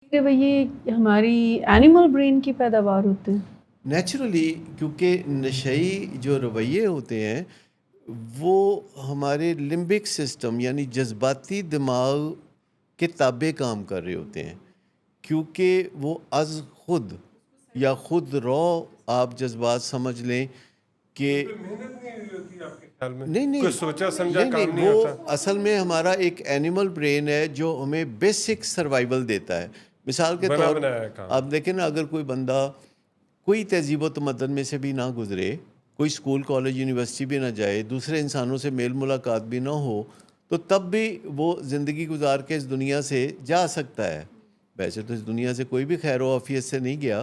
رویے ہماری animal brain کی پیداوار ہوتے ہیں۔ نیچرلی، کیونکہ نشئی جو رویے ہوتے ہیں وہ ہمارے لمبک سسٹم یعنی جذباتی دماغ کے تابع کام کر رہے ہوتے ہیں، کیونکہ وہ از خود یا خود رو آپ جذبات سمجھ لیں کہ محنت نہیں ہوئی ہوتی آپ کے خیال میں؟ نہیں کوئی سوچا سمجھا کام نہیں وہ ہوتا؟ اصل میں ہمارا ایک اینیمل برین ہے جو ہمیں بیسک سروائیول دیتا ہے۔ مثال کے بنا طور بنایا کام۔ آپ دیکھیں نا، اگر کوئی بندہ کوئی تہذیب و تمدن میں سے بھی نہ گزرے، کوئی اسکول کالج یونیورسٹی بھی نہ جائے، دوسرے انسانوں سے میل ملاقات بھی نہ ہو، تو تب بھی وہ زندگی گزار کے اس دنیا سے جا سکتا ہے۔ ویسے تو اس دنیا سے کوئی بھی خیر و عافیت سے نہیں گیا،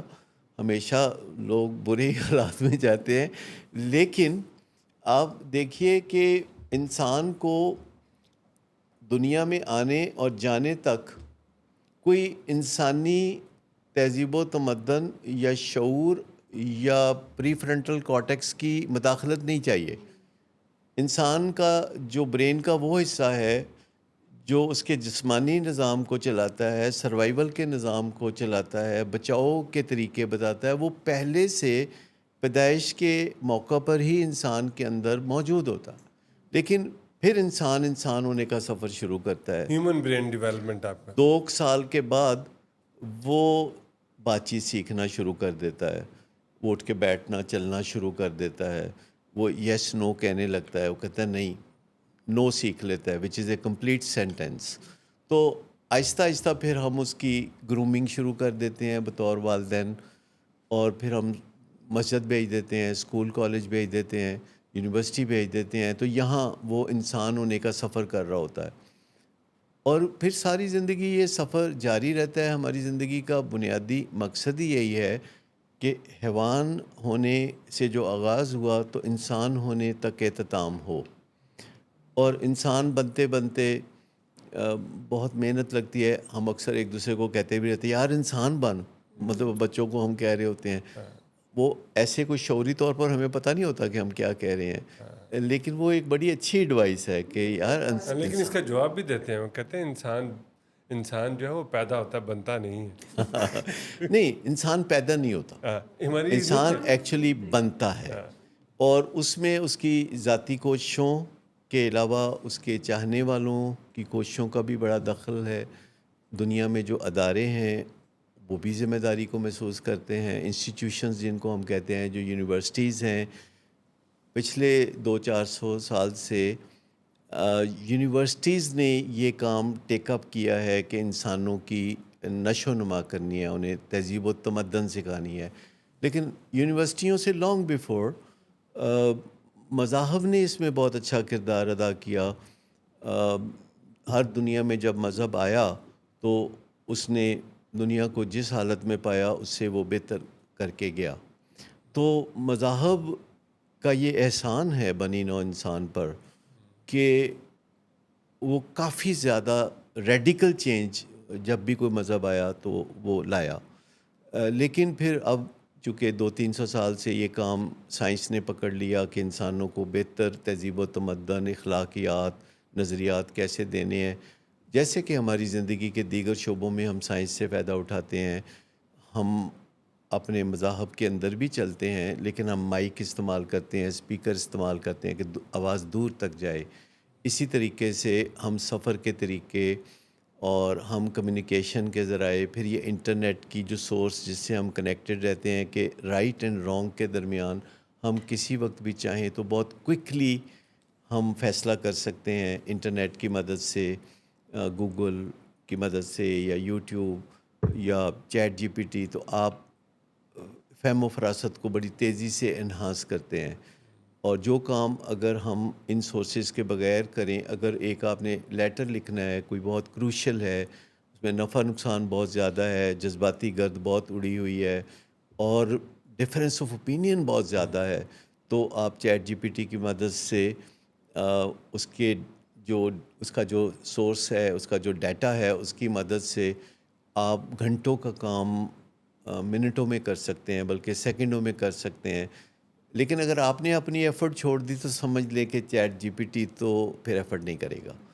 ہمیشہ لوگ برے حالات میں جاتے ہیں، لیکن آپ دیکھیے کہ انسان کو دنیا میں آنے اور جانے تک کوئی انسانی تہذیب و تمدن یا شعور یا پری فرنٹل کارٹیکس کی مداخلت نہیں چاہیے۔ انسان کا جو برین کا وہ حصہ ہے جو اس کے جسمانی نظام کو چلاتا ہے، سروائیول کے نظام کو چلاتا ہے، بچاؤ کے طریقے بتاتا ہے، وہ پہلے سے پیدائش کے موقع پر ہی انسان کے اندر موجود ہوتا ہے، لیکن پھر انسان ہونے کا سفر شروع کرتا ہے۔ ہیومن برین ڈیولپمنٹ آپ کا 2 سال کے بعد وہ بات چیت سیکھنا شروع کر دیتا ہے، وہ اٹھ کے بیٹھنا چلنا شروع کر دیتا ہے، وہ یس نو کہنے لگتا ہے، وہ کہتا ہے نہیں نو سیکھ لیتا ہے وچ از اے کمپلیٹ سینٹینس۔ تو آہستہ آہستہ پھر ہم اس کی گرومنگ شروع کر دیتے ہیں بطور والدین، اور پھر ہم مسجد بھیج دیتے ہیں، اسکول کالج بھیج دیتے ہیں، یونیورسٹی بھیج دیتے ہیں، تو یہاں وہ انسان ہونے کا سفر کر رہا ہوتا ہے، اور پھر ساری زندگی یہ سفر جاری رہتا ہے۔ ہماری زندگی کا بنیادی مقصد ہی یہی ہے کہ حیوان ہونے سے جو آغاز ہوا تو انسان ہونے تک اختتام ہو، اور انسان بنتے بنتے بہت محنت لگتی ہے۔ ہم اکثر ایک دوسرے کو کہتے بھی رہتے ہیں یار انسان بن، مطلب بچوں کو ہم کہہ رہے ہوتے ہیں، وہ ایسے کوئی شعوری طور پر ہمیں پتہ نہیں ہوتا کہ ہم کیا کہہ رہے ہیں، لیکن وہ ایک بڑی اچھی ایڈوائس ہے کہ یار لیکن اس کا جواب بھی دیتے ہیں، وہ کہتے ہیں انسان جو ہے وہ پیدا ہوتا ہے، بنتا نہیں ہے۔ نہیں، انسان پیدا نہیں ہوتا، انسان ایکچولی بنتا ہے، اور اس میں اس کی ذاتی کوششوں کے علاوہ اس کے چاہنے والوں کی کوششوں کا بھی بڑا دخل ہے۔ دنیا میں جو ادارے ہیں وہ بھی ذمہ داری کو محسوس کرتے ہیں، انسٹیٹیوشنز جن کو ہم کہتے ہیں، جو یونیورسٹیز ہیں، پچھلے 200-400 سال سے یونیورسٹیز نے یہ کام ٹیک اپ کیا ہے کہ انسانوں کی نشو و نما کرنی ہے، انہیں تہذیب و تمدن سکھانی ہے، لیکن یونیورسٹیوں سے لانگ بیفور مذاہب نے اس میں بہت اچھا کردار ادا کیا۔ ہر دنیا میں جب مذہب آیا تو اس نے دنیا کو جس حالت میں پایا اس سے وہ بہتر کر کے گیا۔ تو مذاہب کا یہ احسان ہے بنی نوع انسان پر کہ وہ کافی زیادہ ریڈیکل چینج جب بھی کوئی مذہب آیا تو وہ لایا، لیکن پھر اب چونکہ 200-300 سال سے یہ کام سائنس نے پکڑ لیا کہ انسانوں کو بہتر تہذیب و تمدن، اخلاقیات، نظریات کیسے دینے ہیں، جیسے کہ ہماری زندگی کے دیگر شعبوں میں ہم سائنس سے فائدہ اٹھاتے ہیں، ہم اپنے مذاہب کے اندر بھی چلتے ہیں، لیکن ہم مائک استعمال کرتے ہیں، اسپیکر استعمال کرتے ہیں کہ آواز دور تک جائے۔ اسی طریقے سے ہم سفر کے طریقے اور ہم کمیونیکیشن کے ذرائع، پھر یہ انٹرنیٹ کی جو سورس جس سے ہم کنیکٹڈ رہتے ہیں کہ رائٹ اینڈ رانگ کے درمیان ہم کسی وقت بھی چاہیں تو بہت کوئکلی ہم فیصلہ کر سکتے ہیں انٹرنیٹ کی مدد سے، گوگل کی مدد سے یا یوٹیوب یا چیٹ جی پی ٹی، تو آپ فہم و فراست کو بڑی تیزی سے انہانس کرتے ہیں، اور جو کام اگر ہم ان سورسز کے بغیر کریں، اگر ایک آپ نے لیٹر لکھنا ہے کوئی بہت کروشل ہے، اس میں نفع نقصان بہت زیادہ ہے، جذباتی گرد بہت اڑی ہوئی ہے، اور ڈفرینس آف اوپینین بہت زیادہ ہے، تو آپ چیٹ جی پی ٹی کی مدد سے اس کا جو سورس ہے، اس کا جو ڈیٹا ہے، اس کی مدد سے آپ گھنٹوں کا کام منٹوں میں کر سکتے ہیں، بلکہ سیکنڈوں میں کر سکتے ہیں۔ لیکن اگر آپ نے اپنی ایفرٹ چھوڑ دی تو سمجھ لے کہ چیٹ جی پی ٹی تو پھر ایفرٹ نہیں کرے گا۔